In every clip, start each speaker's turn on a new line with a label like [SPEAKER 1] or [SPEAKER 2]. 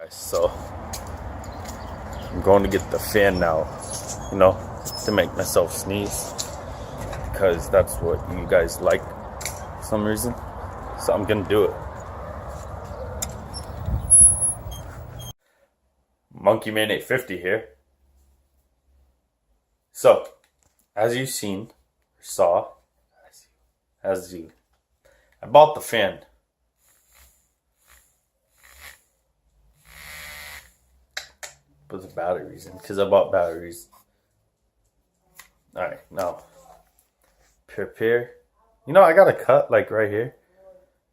[SPEAKER 1] So I'm going to get the fan now, to make myself sneeze, because that's what you guys like for some reason. So I'm gonna do it. Monkey Man 850 here. So, as you I bought the fan. With the batteries in, because I bought batteries. Alright, now prepare. I got a cut like right here.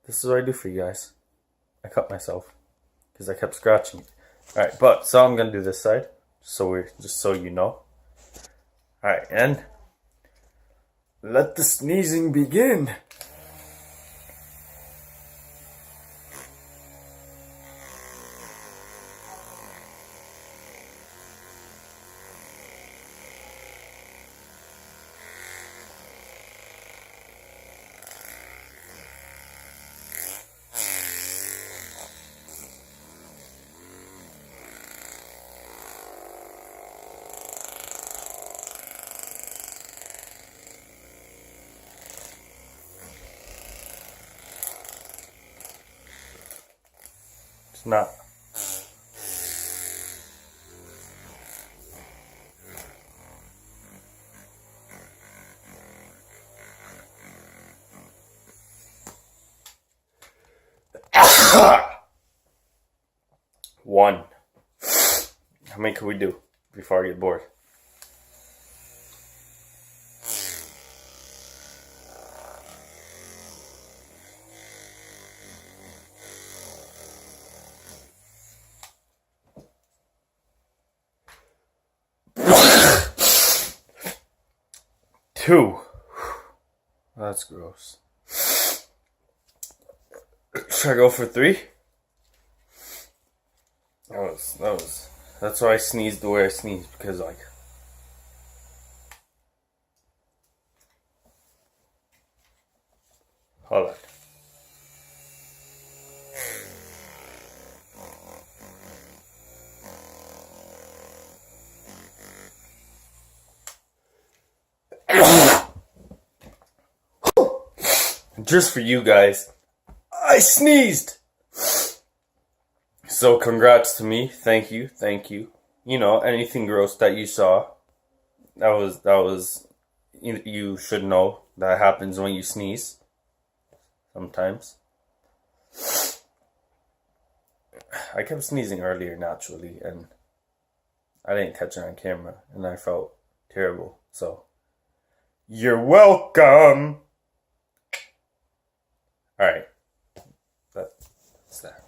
[SPEAKER 1] This is what I do for you guys. I cut myself because I kept scratching it. Alright, so I'm gonna do this side. Just so you know. Alright, and let the sneezing begin. It's not. One. How many can we do before I get bored? Two. That's gross. Should I go for three? That's why I sneezed the way I sneezed, because hold on. Just for you guys, I sneezed. So congrats to me. Thank you. Anything gross that you saw, that was you should know that happens when you sneeze. Sometimes. I kept sneezing earlier naturally, and I didn't catch it on camera, and I felt terrible. So, you're welcome. All right, that's that.